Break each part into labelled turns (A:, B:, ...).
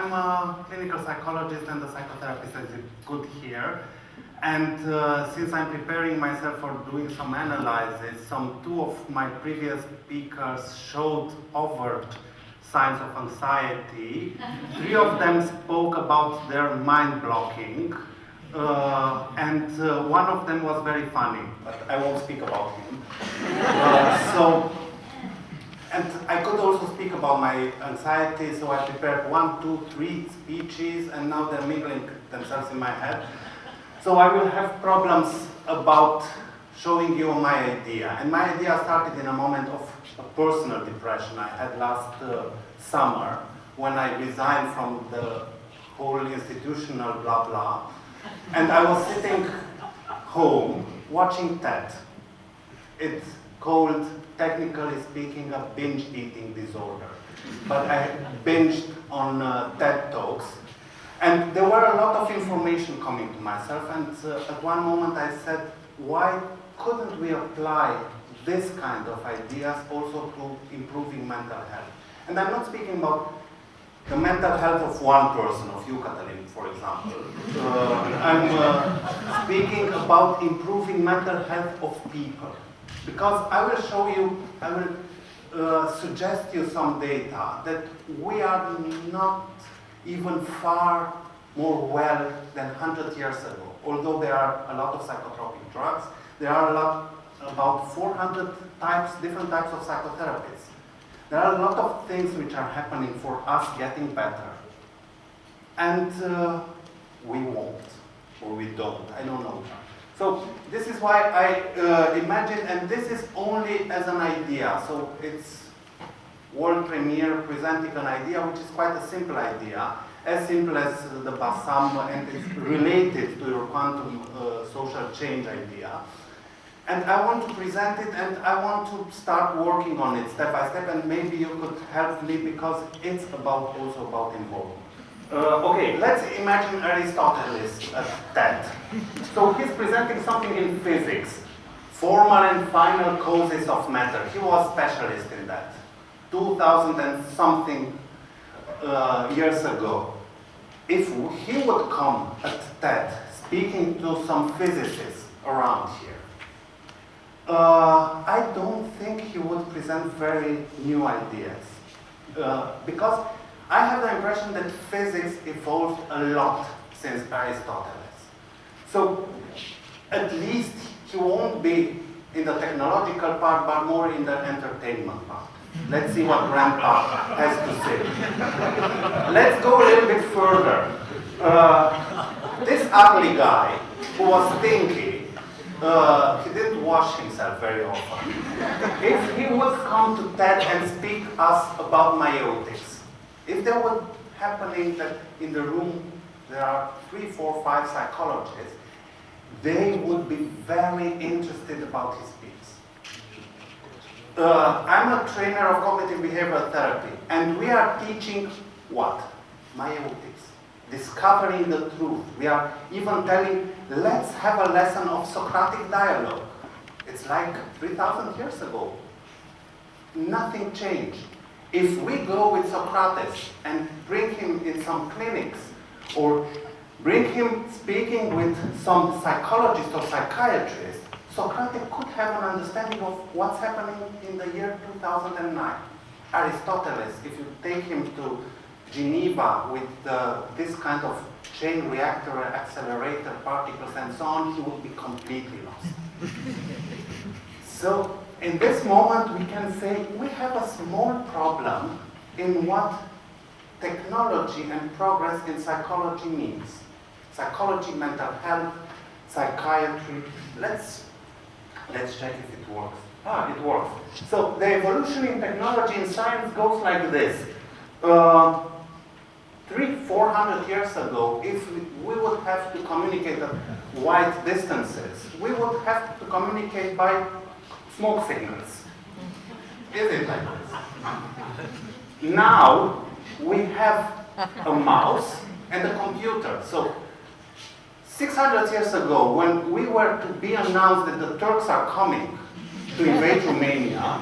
A: I'm a clinical psychologist and a psychotherapist, as you could hear. And since I'm preparing myself for doing some analysis, two of my previous speakers showed overt signs of anxiety. 3 of them spoke about their mind blocking, and one of them was very funny, but I won't speak about him. And I could also speak about my anxiety, so I prepared 1, 2, 3 speeches, and now they're mingling themselves in my head. So I will have problems about showing you my idea. And my idea started in a moment of a personal depression I had last summer when I resigned from the whole institutional blah blah. And I was sitting home watching TED. It's called, technically speaking, a binge eating disorder. But I binged on TEDxTalks. And there were a lot of information coming to myself, and at one moment I said, why couldn't we apply this kind of ideas also to improving mental health? And I'm not speaking about the mental health of one person, of you, Katalin, for example. I'm speaking about improving mental health of people. Because I will show you, I will suggest you some data that we are not even far more well than 100 years ago. Although there are a lot of psychotropic drugs, there are about 400 different types of psychotherapies. There are a lot of things which are happening for us getting better. And we won't, or we don't, I don't know. So this is why I imagine, and this is only as an idea, so it's world premiere presenting an idea which is quite a simple idea, as simple as the Bassam, and it's related to your quantum social change idea. And I want to present it, and I want to start working on it step by step, and maybe you could help me because it's also about involvement. Okay, let's imagine Aristotle at TED. So he's presenting something in physics, formal and final causes of matter. He was a specialist in that. 2000 and something years ago. If he would come at TED speaking to some physicists around here, I don't think he would present very new ideas. Because I have the impression that physics evolved a lot since Aristotle. So at least he won't be in the technological part, but more in the entertainment part. Let's see what Grandpa has to say. Let's go a little bit further. This ugly guy who was stinky, he didn't wash himself very often. If he would come to TED and speak us about meiotics, if there were happening that in the room there are 3, 4, 5 psychologists, they would be very interested about his speech. I'm a trainer of cognitive behavioral therapy, and we are teaching what? Meiotics. Discovering the truth. We are even telling, let's have a lesson of Socratic dialogue. It's like 3,000 years ago. Nothing changed. If we go with Socrates and bring him in some clinics, or bring him speaking with some psychologist or psychiatrist, Socrates could have an understanding of what's happening in the year 2009. Aristotle, if you take him to Geneva with this kind of chain reactor, accelerator, particles, and so on, he would be completely lost. So, in this moment, we can say we have a small problem in what technology and progress in psychology means. Psychology, mental health, psychiatry. Let's check if it works. It works. So the evolution in technology and science goes like this. 300-400 years ago, if we would have to communicate at wide distances, we would have to communicate by smoke signals. Is it like this? Now, we have a mouse and a computer. So, 600 years ago, when we were to be announced that the Turks are coming to invade Romania,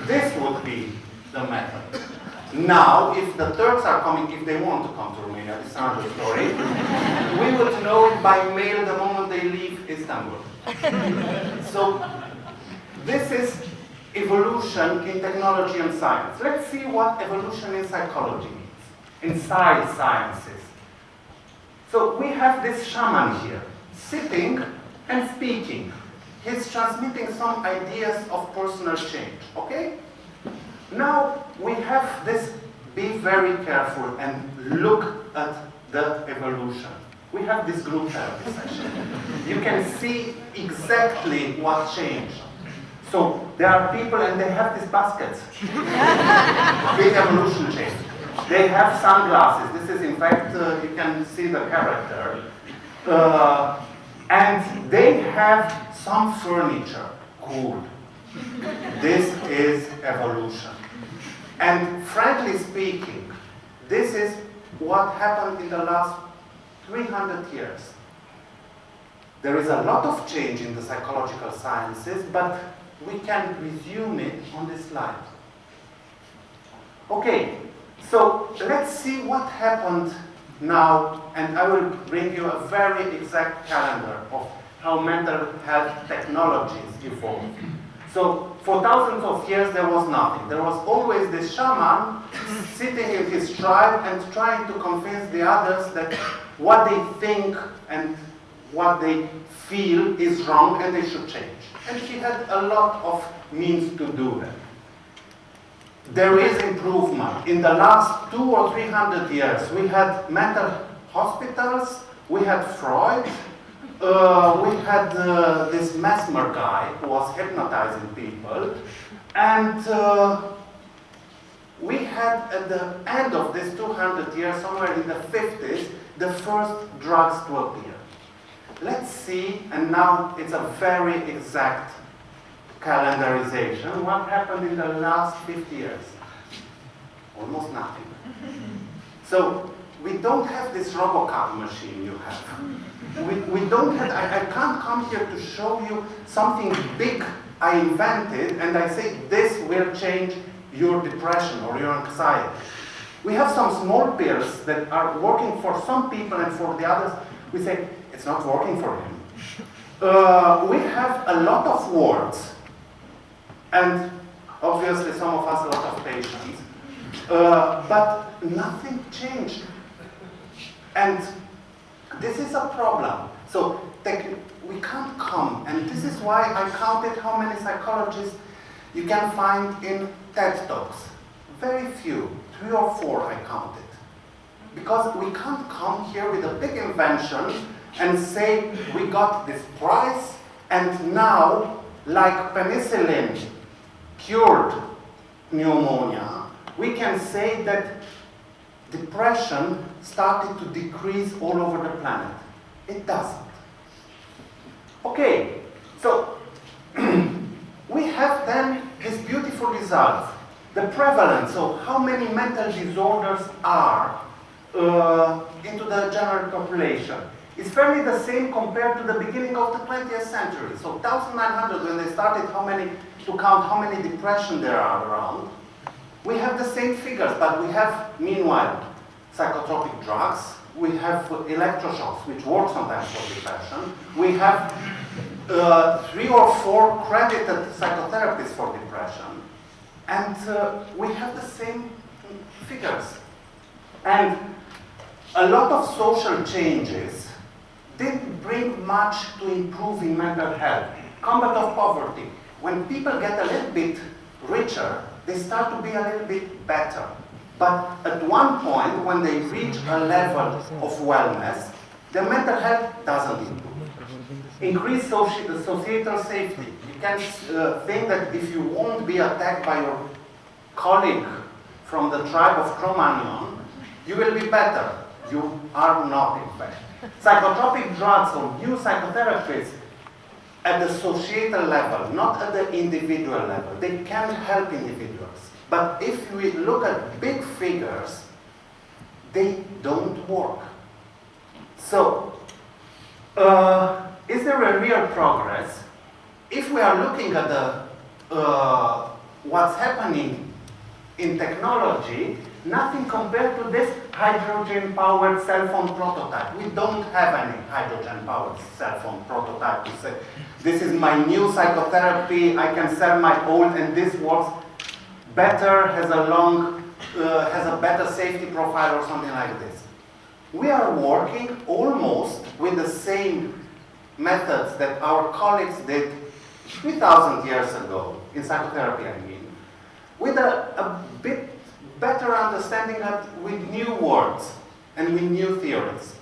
A: this would be the method. Now, if the Turks are coming, if they want to come to Romania, it's another story, we would know it by mail the moment they leave Istanbul. So, this is evolution in technology and science. Let's see what evolution in psychology means, in sciences. So, we have this shaman here, sitting and speaking. He's transmitting some ideas of personal change, okay? Now, we have this, be very careful and look at the evolution. We have this group therapy session. You can see exactly what changed. So, there are people and they have these baskets. Big evolution change. They have sunglasses. This is, in fact, you can see the character. And they have some furniture. Cool. This is evolution. And frankly speaking, this is what happened in the last 300 years. There is a lot of change in the psychological sciences, but we can resume it on this slide. Okay, so let's see what happened now, and I will bring you a very exact calendar of how mental health technologies evolved. So, for thousands of years there was nothing. There was always this shaman sitting in his tribe and trying to convince the others that what they think and what they feel is wrong and they should change. And he had a lot of means to do that. There is improvement. In the last 200 or 300 years, we had mental hospitals, we had Freud, we had this Mesmer guy who was hypnotizing people, and we had at the end of this 200 years, somewhere in the 50s, the first drugs to appear. Let's see, and now it's a very exact calendarization. What happened in the last 50 years? Almost nothing. So we don't have this RoboCop machine you have. We don't have, I can't come here to show you something big I invented and I say this will change your depression or your anxiety. We have some small pills that are working for some people and for the others, we say it's not working for him. We have a lot of words and obviously some of us a lot of patience, but nothing changed. And this is a problem. So we can't come, and this is why I counted how many psychologists you can find in TEDxTalks. Very few, 3 or 4 I counted. Because we can't come here with a big invention and say we got this prize and now, like penicillin cured pneumonia, we can say that depression started to decrease all over the planet. It doesn't. Okay, so we have then these beautiful results. The prevalence, so how many mental disorders are into the general population. It's fairly the same compared to the beginning of the 20th century. So 1900, when they started to count how many depression there are around, we have the same figures, but we have, meanwhile, psychotropic drugs, we have electroshocks, which work sometimes for depression, we have 3 or 4 credited psychotherapists for depression, and we have the same figures. And a lot of social changes didn't bring much to improving mental health. Combat of poverty. When people get a little bit richer, they start to be a little bit better. But at one point, when they reach a level of wellness, their mental health doesn't improve. Increased societal safety. You can think that if you won't be attacked by your colleague from the tribe of Cro-Magnon, you will be better. You are not, in fact. Psychotropic drugs or new psychotherapies at the societal level, not at the individual level. They can help individuals. But if we look at big figures, they don't work. So, is there a real progress? If we are looking at the what's happening in technology, nothing compared to this hydrogen-powered cell phone prototype. We don't have any hydrogen-powered cell phone prototype to say, this is my new psychotherapy, I can sell my old, and this works better, has a better safety profile or something like this. We are working almost with the same methods that our colleagues did 3,000 years ago, in psychotherapy I mean, with a bit better understanding that with new words and with new theories.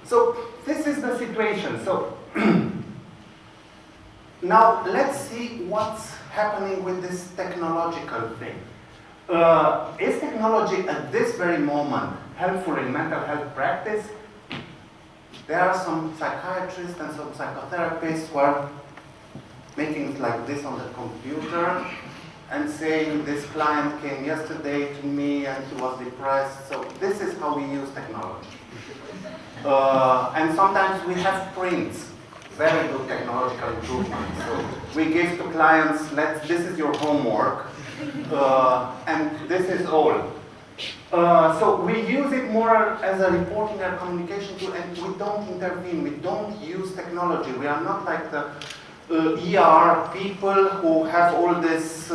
A: So this is the situation. So now let's see what's happening with this technological thing. Is technology at this very moment helpful in mental health practice? There are some psychiatrists and some psychotherapists who are making it like this on the computer and saying, this client came yesterday to me and he was depressed. So this is how we use technology. And sometimes we have prints, very good technological improvements. So we give to clients, this is your homework, and this is all. So we use it more as a reporting and communication tool, and we don't intervene, we don't use technology. We are not like the ER people who have all this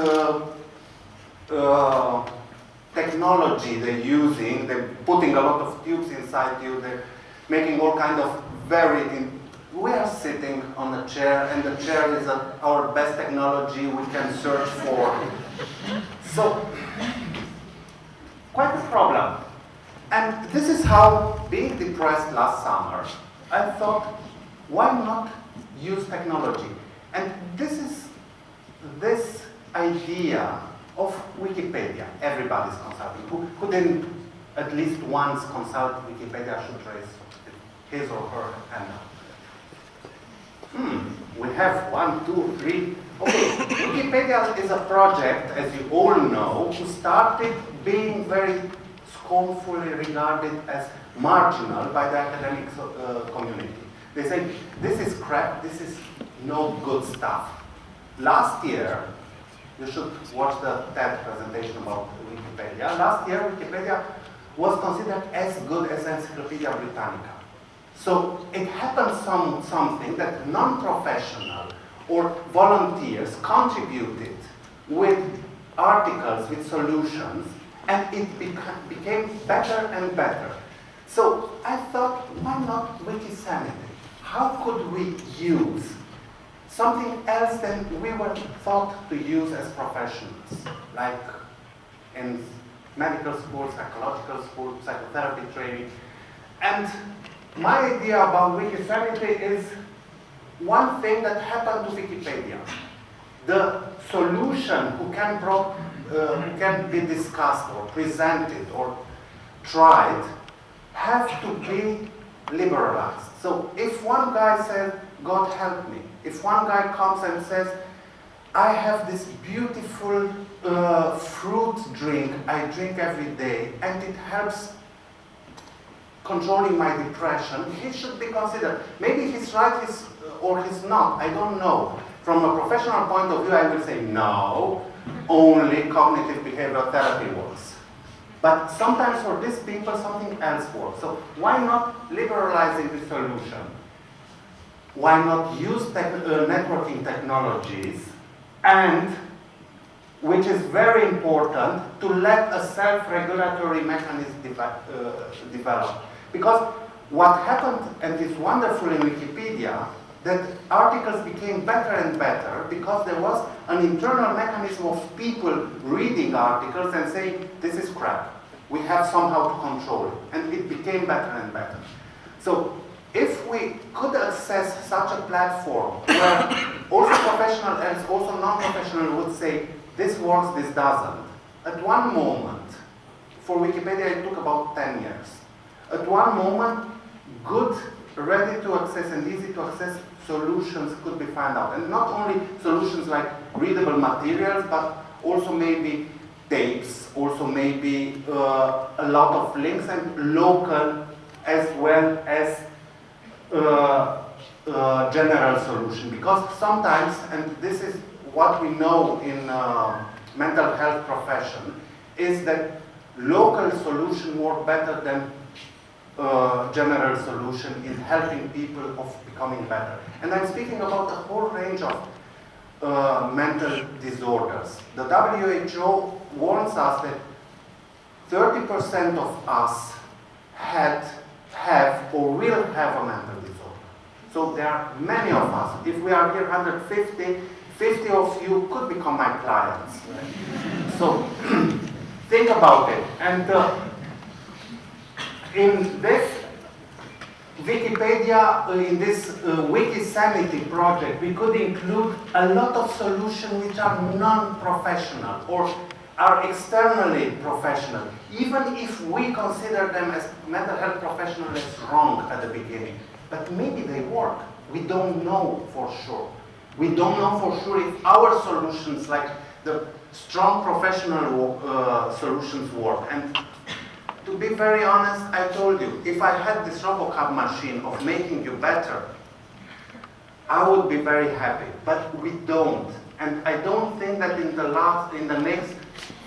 A: technology they're using. They're putting a lot of tubes inside you, they're making all kind of we are sitting on a chair, and the chair is our best technology we can search for. So, quite a problem. And this is how, being depressed last summer, I thought, why not use technology? And this is this idea of Wikipedia. Everybody's consulting. Who didn't at least once consult Wikipedia should raise his or her hand up. We have 1, 2, 3. Okay, Wikipedia is a project, as you all know, who started being very scornfully regarded as marginal by the academic community. They say, this is crap, this is no good stuff. Last year, you should watch the TED presentation about Wikipedia. Last year, Wikipedia was considered as good as Encyclopedia Britannica. So it happened something that non-professional or volunteers contributed with articles, with solutions, and it became better and better. So I thought, why not Wikisanity? How could we use something else than we were thought to use as professionals, like in medical school, psychological school, psychotherapy training. And my idea about Wikisanity is one thing that happened to Wikipedia. The solution who can be discussed or presented or tried have to be liberalized. So if one guy says, God help me, if one guy comes and says, I have this beautiful fruit drink I drink every day and it helps controlling my depression, he should be considered. Maybe he's right or he's not, I don't know. From a professional point of view, I will say no, only cognitive behavioral therapy works. But sometimes for these people, something else works. So why not liberalizing the solution? Why not use networking technologies and, which is very important, to let a self-regulatory mechanism develop. Because what happened, and is wonderful in Wikipedia, that articles became better and better because there was an internal mechanism of people reading articles and saying, this is crap. We have somehow to control it. And it became better and better. So if we could access such a platform where also professional and also non-professional would say, this works, this doesn't. At one moment, for Wikipedia it took about 10 years. At one moment, good, ready to access and easy to access solutions could be found out. And not only solutions like readable materials, but also maybe tapes, also maybe a lot of links and local as well as general solution. Because sometimes, and this is what we know mental health profession is that local solution work better than general solution in helping people of becoming better. And I'm speaking about a whole range of mental disorders. The WHO warns us that 30% of us have or will have a mental disorder. So there are many of us. If we are here 150, 50 of you could become my clients. Right? So think about it. And in this Wikipedia, in this Wikisanity project, we could include a lot of solutions which are non-professional or are externally professional, even if we consider them as mental health professionals as wrong at the beginning. But maybe they work. We don't know for sure. We don't know for sure if our solutions, like the strong professional solutions, work. And to be very honest, I told you, if I had this RoboCup machine of making you better, I would be very happy. But we don't. And I don't think that in the next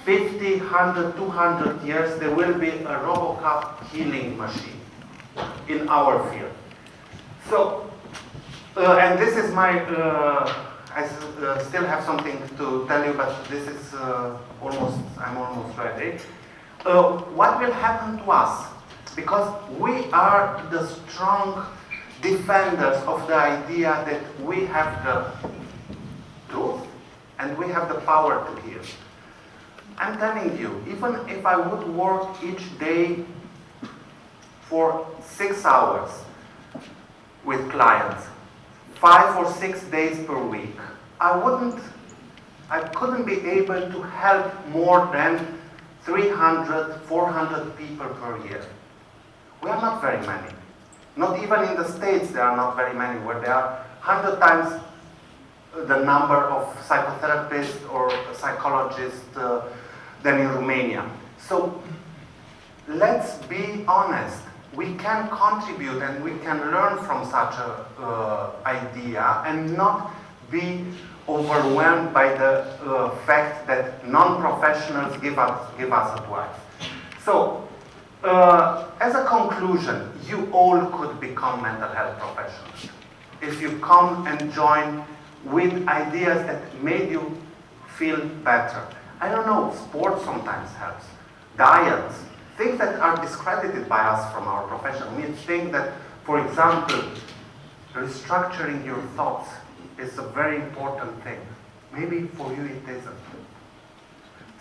A: 50, 100, 200 years, there will be a RoboCup healing machine in our field. So, and this is my, I still have something to tell you, but this is I'm almost ready. What will happen to us? Because we are the strong defenders of the idea that we have the truth and we have the power to heal. I'm telling you, even if I would work each day for 6 hours with clients, 5 or 6 days per week, I couldn't be able to help more than 300, 400 people per year. We are not very many. Not even in the States there are not very many, where there are 100 times the number of psychotherapists or psychologists than in Romania. So let's be honest. We can contribute and we can learn from such an idea and not be overwhelmed by the fact that non-professionals give us advice. So, as a conclusion, you all could become mental health professionals if you come and join with ideas that made you feel better. I don't know, sports sometimes helps, diets, things that are discredited by us from our profession. We think that, for example, restructuring your thoughts is a very important thing. Maybe for you it isn't.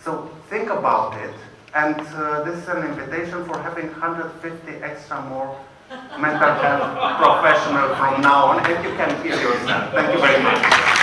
A: So think about it, and this is an invitation for having 150 extra more mental health professionals from now on, and you can heal yourself. Thank you very much.